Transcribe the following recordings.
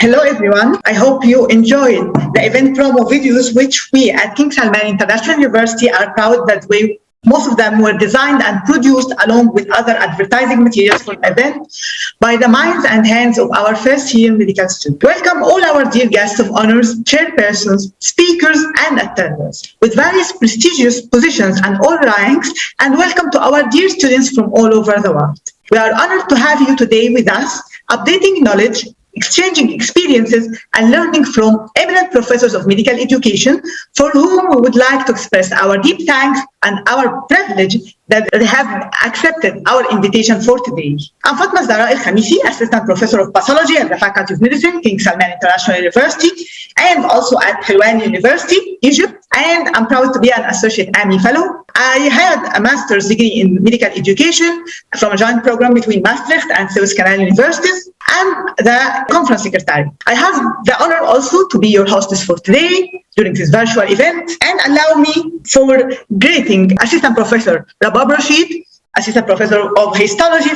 Hello everyone, I hope you enjoyed the event promo videos which we at King Salman International University are proud that most of them were designed and produced along with other advertising materials for the event by the minds and hands of our first year medical students. Welcome all our dear guests of honors, chairpersons, speakers and attendants with various prestigious positions and all ranks, and welcome to our dear students from all over the world. We are honored to have you today with us, updating knowledge, exchanging experiences and learning from eminent professors of medical education for whom we would like to express our deep thanks and our privilege that they have accepted our invitation for today. I'm Fatma Zahra El-Khamisi, Assistant Professor of Pathology at the Faculty of Medicine, King Salman International University, and also at Helwan University, Egypt, and I'm proud to be an Associate AMI Fellow. I had a master's degree in medical education from a joint program between Maastricht and Suez Canal Universities, and the conference secretary. I have the honor also to be your hostess for today during this virtual event, and allow me for greeting Assistant Professor Rabab Rashid, Assistant Professor of Histology,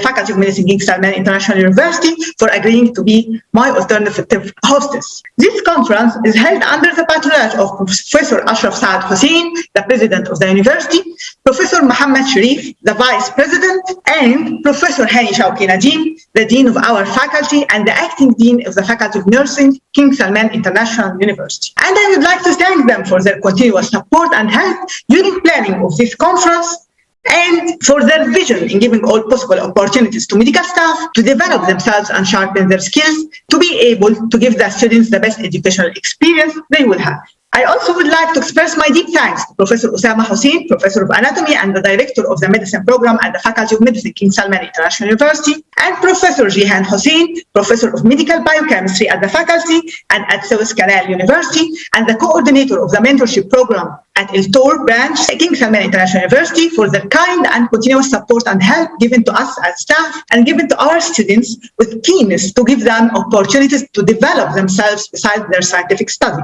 Faculty of Medicine, King Salman International University, for agreeing to be my alternative hostess. This conference is held under the patronage of Professor Ashraf Saad Hussein, the President of the University, Professor Mohammed Sharif, the Vice President, and Professor Hani Shawki Nadim, the Dean of our faculty and the Acting Dean of the Faculty of Nursing, King Salman International University. And I would like to thank them for their continuous support and help during planning of this conference, and for their vision in giving all possible opportunities to medical staff to develop themselves and sharpen their skills to be able to give the students the best educational experience they will have. I also would like to express my deep thanks to Professor Osama Hussein, Professor of Anatomy and the Director of the Medicine Program at the Faculty of Medicine, King Salman International University, and Professor Jihan Hussein, Professor of Medical Biochemistry at the Faculty and at Suez Canal University, and the Coordinator of the Mentorship Program at El Tor branch, King Salman International University, for their kind and continuous support and help given to us as staff and given to our students with keenness to give them opportunities to develop themselves besides their scientific study.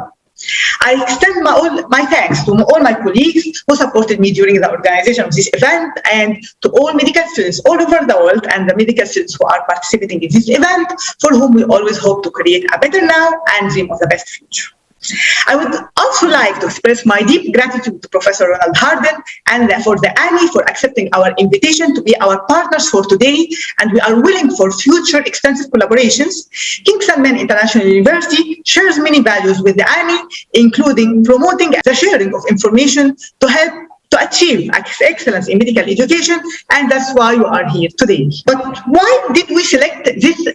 I extend my thanks to all my colleagues who supported me during the organization of this event, and to all medical students all over the world and the medical students who are participating in this event, for whom we always hope to create a better now and dream of the best future. I would also like to express my deep gratitude to Professor Ronald Harden and for the AMI for accepting our invitation to be our partners for today, and we are willing for future extensive collaborations. King Salman International University shares many values with the AMI, including promoting the sharing of information to help to achieve excellence in medical education, and that's why you are here today. But why did we select this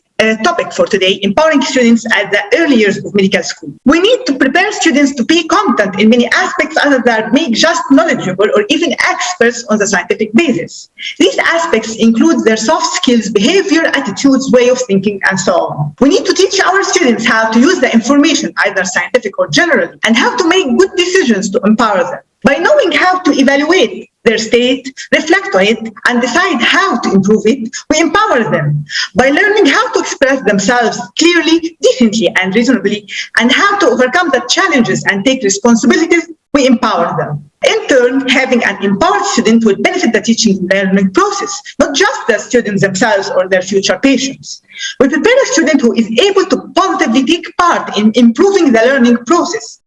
topic for today, empowering students at the early years of medical school? We need to prepare students to be competent in many aspects other than being just knowledgeable or even experts on the scientific basis. These aspects include their soft skills, behavior, attitudes, way of thinking, and so on. We need to teach our students how to use the information, either scientific or general, and how to make good decisions to empower them. By knowing how to evaluate their state, reflect on it, and decide how to improve it, we empower them. By learning how to express themselves clearly, decently, and reasonably, and how to overcome the challenges and take responsibilities, we empower them. In turn, having an empowered student will benefit the teaching and learning process, not just the students themselves or their future patients. We prepare a student who is able to positively take part in improving the learning process,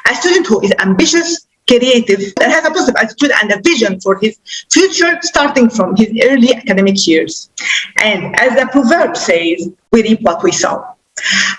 a student who is ambitious, creative, and has a positive attitude and a vision for his future starting from his early academic years. And as the proverb says, we reap what we sow.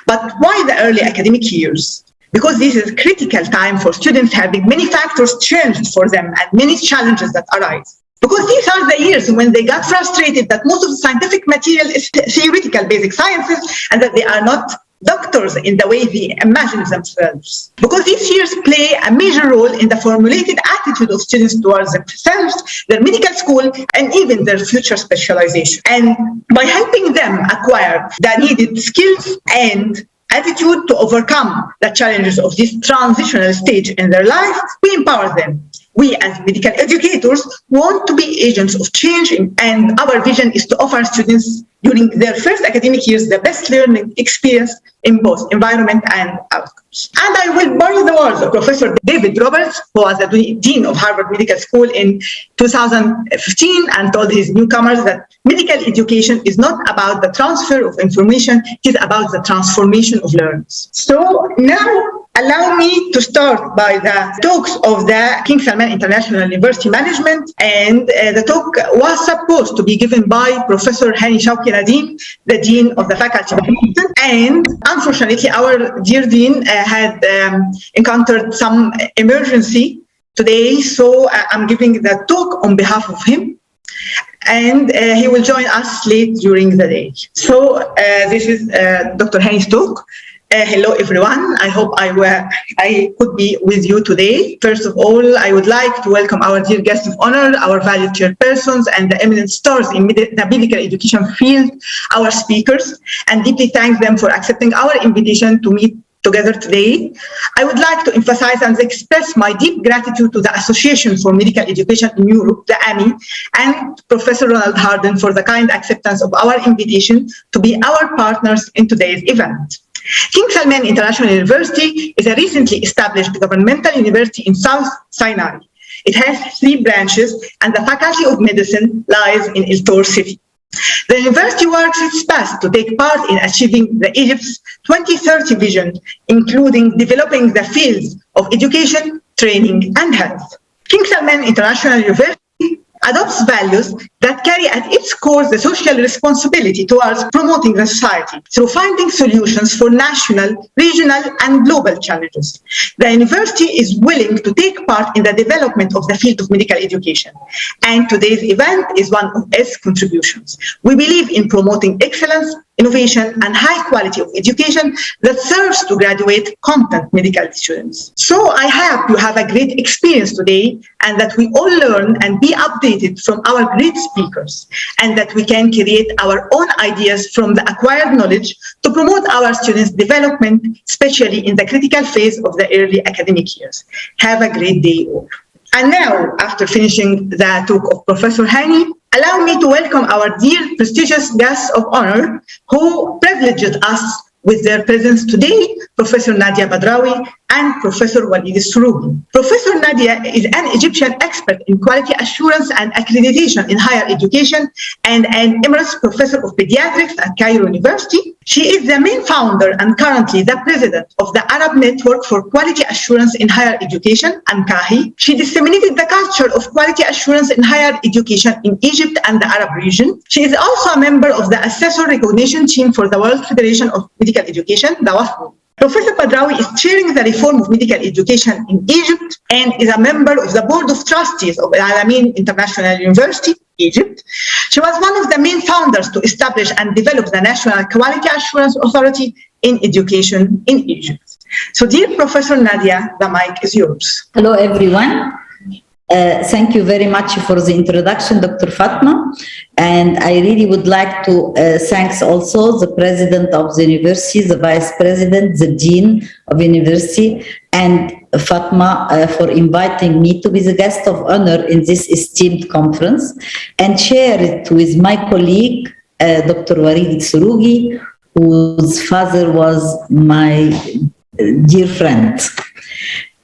But why the early academic years? Because this is a critical time for students having many factors changed for them and many challenges that arise. Because these are the years when they got frustrated that most of the scientific material is theoretical basic sciences and that they are not doctors in the way they imagine themselves. Because these years play a major role in the formulated attitude of students towards themselves, their medical school, and even their future specialization. And by helping them acquire the needed skills and attitude to overcome the challenges of this transitional stage in their life, we empower them. We as medical educators want to be agents of change, and our vision is to offer students during their first academic years the best learning experience in both environment and outcomes. And I will borrow the words of Professor David Roberts, who was the Dean of Harvard Medical School in 2015, and told his newcomers that medical education is not about the transfer of information, it is about the transformation of learners. So now, allow me to start by the talks of the King Salman International University Management, and the talk was supposed to be given by Professor Hani Shawki Nadim, the Dean of the Faculty of Medicine, and unfortunately our dear Dean had encountered some emergency today, so I'm giving the talk on behalf of him, and he will join us late during the day. So this is Dr. Hani's talk. Hello, everyone. I hope I could be with you today. First of all, I would like to welcome our dear guests of honor, our valued chairpersons, and the eminent stars in the medical education field, our speakers, and deeply thank them for accepting our invitation to meet together today. I would like to emphasize and express my deep gratitude to the Association for Medical Education in Europe, the AMI, and Professor Ronald Harden for the kind acceptance of our invitation to be our partners in today's event. King Salman International University is a recently established governmental university in South Sinai. It has 3 branches, and the Faculty of Medicine lies in El Tor City. The university works its best to take part in achieving the Egypt's 2030 vision, including developing the fields of education, training, and health. King Salman International University adopts values that carry at its core the social responsibility towards promoting the society through finding solutions for national, regional, and global challenges. The university is willing to take part in the development of the field of medical education, and today's event is one of its contributions. We believe in promoting excellence, innovation, and high quality of education that serves to graduate competent medical students. So I hope you have a great experience today, and that we all learn and be updated from our great speakers, and that we can create our own ideas from the acquired knowledge to promote our students' development, especially in the critical phase of the early academic years. Have a great day all. And now, after finishing the talk of Professor Hani, allow me to welcome our dear prestigious guests of honor who privileged us with their presence today, Professor Nadia Badrawi, and Professor Walid Surugi. Professor Nadia is an Egyptian expert in quality assurance and accreditation in higher education and an emeritus professor of pediatrics at Cairo University. She is the main founder and currently the president of the Arab Network for Quality Assurance in Higher Education, ANCAHI. She disseminated the culture of quality assurance in higher education in Egypt and the Arab region. She is also a member of the Assessor Recognition Team for the World Federation of Medical Education, the WAFMU. Professor Badrawi is chairing the reform of medical education in Egypt and is a member of the Board of Trustees of Al Alamein International University, Egypt. She was one of the main founders to establish and develop the National Quality Assurance Authority in Education in Egypt. So, dear Professor Nadia, the mic is yours. Hello, everyone. Thank you very much for the introduction, Dr. Fatma. And I really would like to thank also the president of the university, the vice president, the dean of university, and Fatma for inviting me to be the guest of honor in this esteemed conference and share it with my colleague, Dr. Walid Surugi, whose father was my dear friend.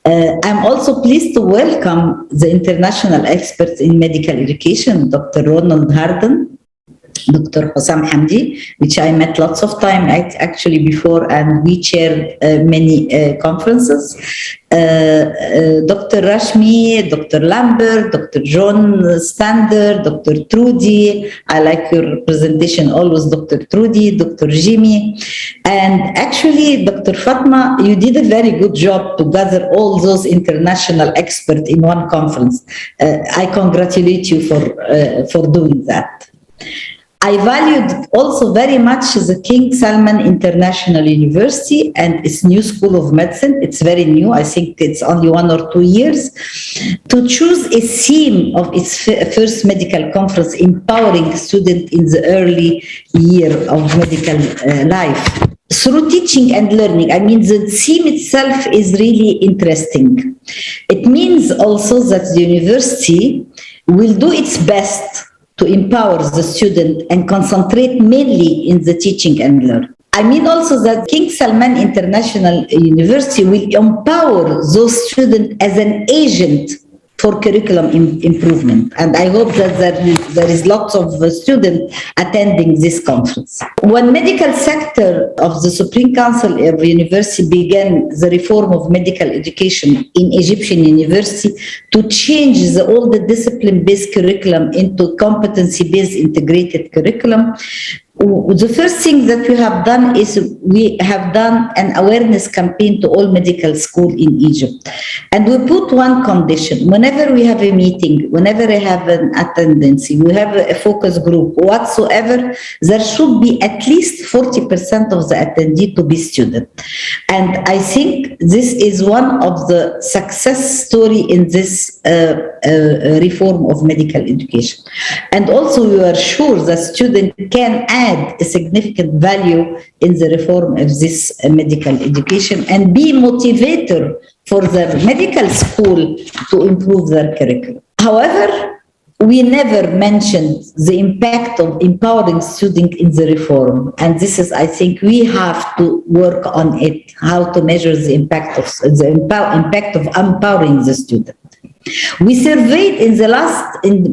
I'm also pleased to welcome the international experts in medical education, Dr. Ronald Harden, Dr. Hossam Hamdi, which I met lots of time actually before, and we chaired many conferences. Dr. Rashmi, Dr. Lambert, Dr. John Stander, Dr. Trudy. I like your presentation always, Dr. Trudy, Dr. Jimmy. And actually, Dr. Fatma, you did a very good job to gather all those international experts in one conference. I congratulate you for doing that. I valued also very much the King Salman International University and its new School of Medicine. It's very new. I think it's only 1 or 2 years. To choose a theme of its first medical conference, empowering students in the early year of medical life. Through teaching and learning, I mean, the theme itself is really interesting. It means also that the university will do its best to empower the student and concentrate mainly in the teaching and learning. I mean also that King Salman International University will empower those students as an agent for curriculum improvement. And I hope that there is lots of students attending this conference. When medical sector of the Supreme Council of University began the reform of medical education in Egyptian university to change all the discipline-based curriculum into competency-based integrated curriculum, the first thing that we have done is we have done an awareness campaign to all medical schools in Egypt. And we put one condition: whenever we have a meeting, whenever we have an attendance, we have a focus group, whatsoever, there should be at least 40% of the attendee to be student. And I think this is one of the success story in this reform of medical education. And also we are sure that students can add a significant value in the reform of this medical education and be motivator for the medical school to improve their curriculum. However, we never mentioned the impact of empowering students in the reform. And this is, I think, we have to work on it, how to measure the impact of empowering the student. We surveyed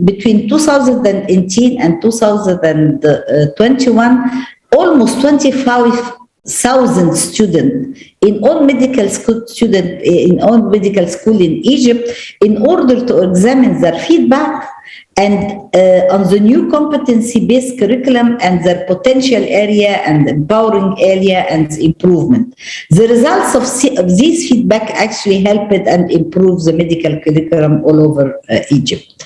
between 2018 and 2021, almost 25,000 students in all medical school in Egypt in order to examine their feedback and on the new competency-based curriculum and their potential area and empowering area and improvement. The results of these feedback actually helped and improved the medical curriculum all over Egypt.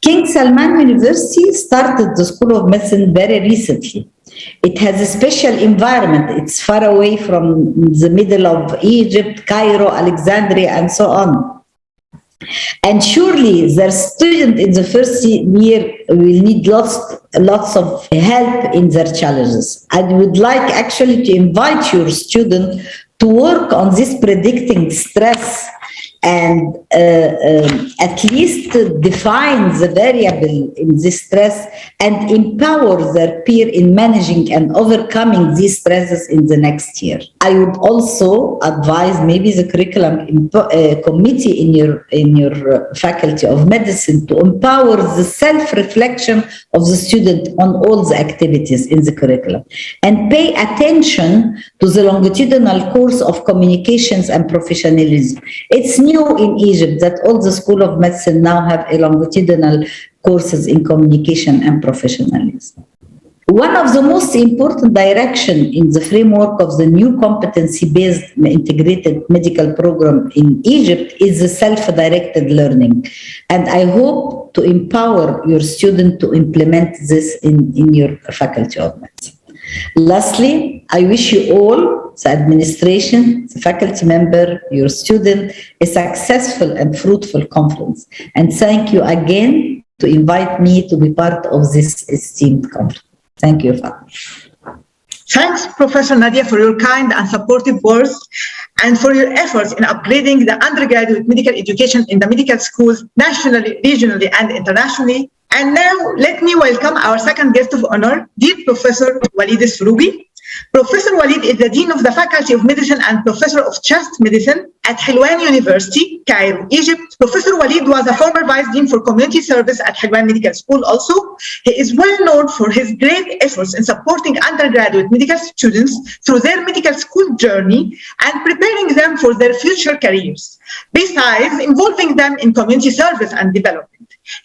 King Salman University started the School of Medicine very recently. It has a special environment. It's far away from the middle of Egypt, Cairo, Alexandria, and so on. And surely their students in the first year will need lots of help in their challenges. I would like actually to invite your students to work on this predicting stress and at least define the variable in this stress and empower their peer in managing and overcoming these stresses in the next year. I would also advise maybe the curriculum committee in your faculty of medicine to empower the self-reflection of the student on all the activities in the curriculum and pay attention to the longitudinal course of communications and professionalism. It's new in Egypt that all the School of Medicine now have a longitudinal courses in communication and professionalism. One of the most important directions in the framework of the new competency-based integrated medical program in Egypt is the self-directed learning. And I hope to empower your student to implement this in your faculty of medicine. Lastly, I wish you all, the administration, the faculty member, your student, a successful and fruitful conference. And thank you again to invite me to be part of this esteemed conference. Thank you, Fatma. Thanks, Professor Nadia, for your kind and supportive words and for your efforts in upgrading the undergraduate medical education in the medical schools nationally, regionally, and internationally. And now, let me welcome our second guest of honor, dear Professor Walid Sroubi. Professor Walid is the Dean of the Faculty of Medicine and Professor of Chest Medicine at Helwan University, Cairo, Egypt. Professor Walid was a former Vice Dean for Community Service at Helwan Medical School also. He is well known for his great efforts in supporting undergraduate medical students through their medical school journey and preparing them for their future careers, besides involving them in community service and development.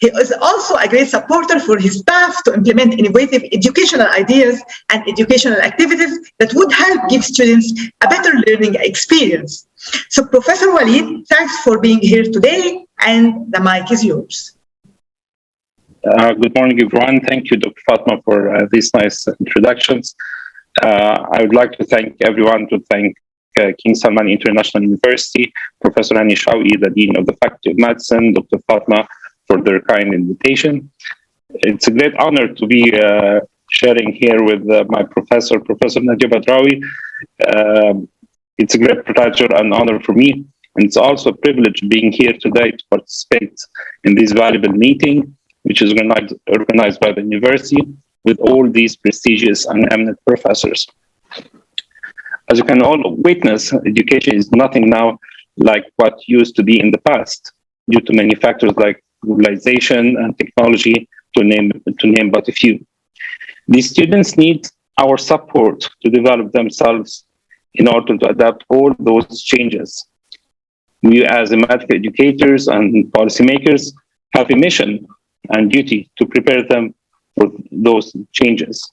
He is also a great supporter for his staff to implement innovative educational ideas and educational activities that would help give students a better learning experience. So, Professor Walid, thanks for being here today, and the mic is yours. Good morning, everyone. Thank you, Dr. Fatma, for these nice introductions. I would like to thank King Salman International University, Professor Hani Shawi, the Dean of the Faculty of Medicine, Dr. Fatma, for their kind invitation. It's a great honor to be sharing here with my professor, Professor Nadia Badrawi. It's a great pleasure and honor for me. And it's also a privilege being here today to participate in this valuable meeting, which is organized by the university with all these prestigious and eminent professors. As you can all witness, education is nothing now like what used to be in the past, due to many factors like globalization and technology, to name but a few. These students need our support to develop themselves in order to adapt all those changes. We as medical educators and policymakers have a mission and duty to prepare them for those changes,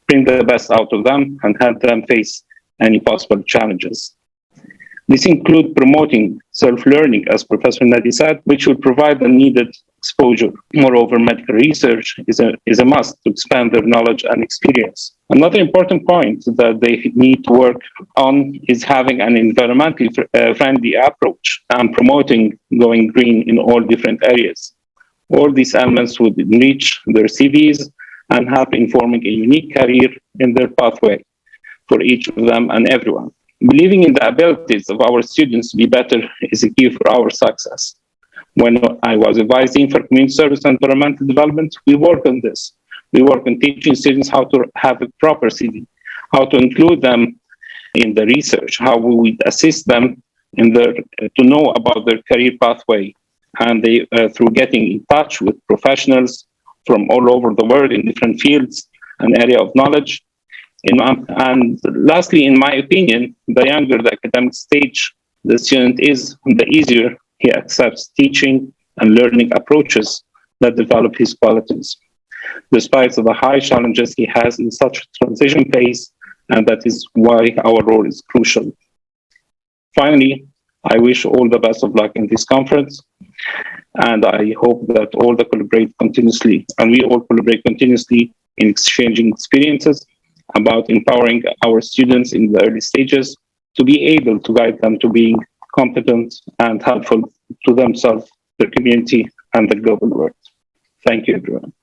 bring the best out of them, and help them face any possible challenges. This includes promoting self-learning, as Professor Nadi said, which will provide the needed exposure. Moreover, medical research is a must to expand their knowledge and experience. Another important point that they need to work on is having an environmentally friendly approach and promoting going green in all different areas. All these elements would enrich their CVs and help informing a unique career in their pathway for each of them and everyone. Believing in the abilities of our students to be better is a key for our success. When I was a Vice Dean for Community Service and Environmental Development, we work on this. We work on teaching students how to have a proper CV, how to include them in the research, how we would assist them in to know about their career pathway, and through getting in touch with professionals from all over the world in different fields and area of knowledge. And lastly, in my opinion, the younger the academic stage the student is, the easier he accepts teaching and learning approaches that develop his qualities, despite the high challenges he has in such a transition phase, and that is why our role is crucial. Finally, I wish all the best of luck in this conference, and I hope that we all collaborate continuously in exchanging experiences about empowering our students in the early stages to be able to guide them to being competent and helpful to themselves, their community, and the global world. Thank you, everyone.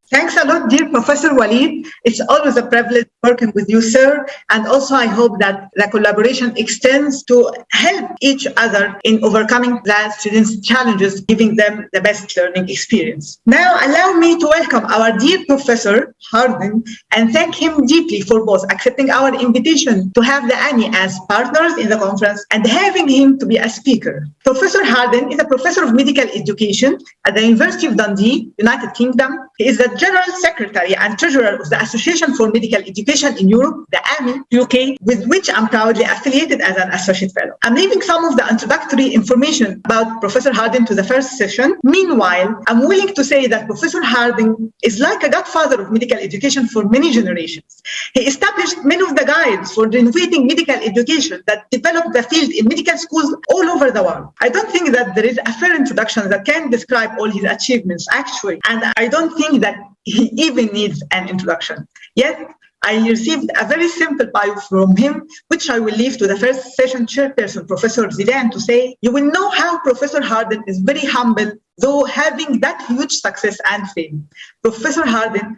Thanks a lot, dear Professor Walid. It's always a privilege working with you, sir. And also, I hope that the collaboration extends to help each other in overcoming the students' challenges, giving them the best learning experience. Now, allow me to welcome our dear Professor Harding and thank him deeply for both accepting our invitation to have the AMI as partners in the conference and having him to be a speaker. Professor Harding is a professor of medical education at the University of Dundee, United Kingdom. He is the General Secretary and Treasurer of the Association for Medical Education in Europe, the AMI UK, with which I'm proudly affiliated as an Associate Fellow. I'm leaving some of the introductory information about Professor Harding to the first session. Meanwhile, I'm willing to say that Professor Harding is like a godfather of medical education for many generations. He established many of the guides for renovating medical education that developed the field in medical schools all over the world. I don't think that there is a fair introduction that can describe all his achievements, actually, and I don't think that he even needs an introduction. Yet, I received a very simple bio from him, which I will leave to the first session chairperson, Professor Zidane, to say. You will know how Professor Harding is very humble, though having that huge success and fame. Professor Harding,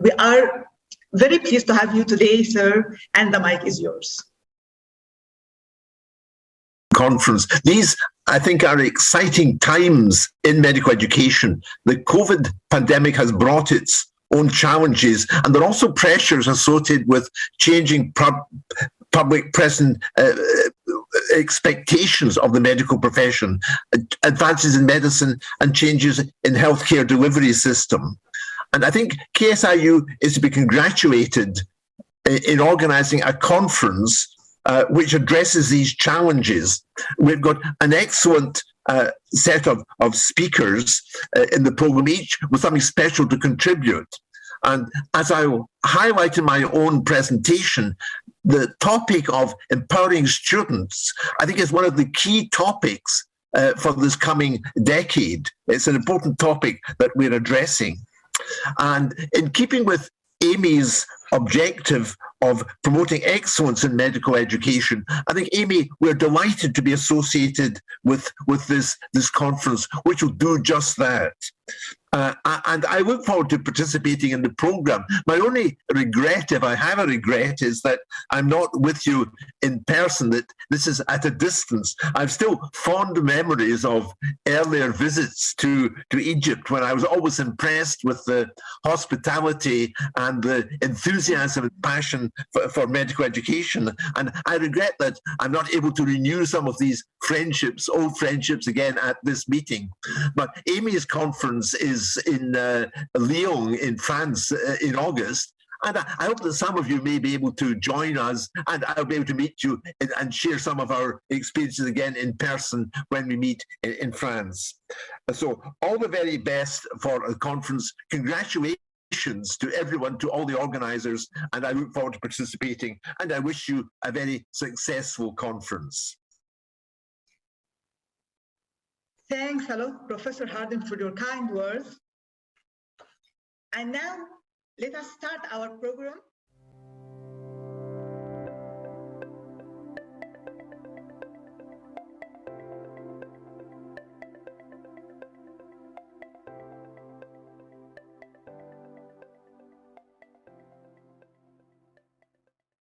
we are very pleased to have you today, sir, and the mic is yours. Conference. These, I think, are exciting times in medical education. The COVID pandemic has brought its own challenges, and there are also pressures associated with changing public present expectations of the medical profession, advances in medicine, and changes in healthcare delivery system. And I think KSIU is to be congratulated in organising a conference which addresses these challenges. We've got an excellent set of speakers in the program, each with something special to contribute. And as I highlight in my own presentation, the topic of empowering students, I think, is one of the key topics for this coming decade. It's an important topic that we're addressing. And in keeping with Amy's objective of promoting excellence in medical education, I think, Amy, we're delighted to be associated with this conference, which will do just that. And I look forward to participating in the program. My only regret, if I have a regret, is that I'm not with you in person, that this is at a distance. I've still fond memories of earlier visits to Egypt, when I was always impressed with the hospitality and the enthusiasm and passion for medical education. And I regret that I'm not able to renew some of these friendships, old friendships, again at this meeting. But Amy's conference is in Lyon in France in August, and I hope that some of you may be able to join us, and I'll be able to meet you and share some of our experiences again in person when we meet in France. So all the very best for the conference. Congratulations to everyone, to all the organisers, and I look forward to participating, and I wish you a very successful conference. Thanks a lot, Professor Harding, for your kind words. And now, let us start our program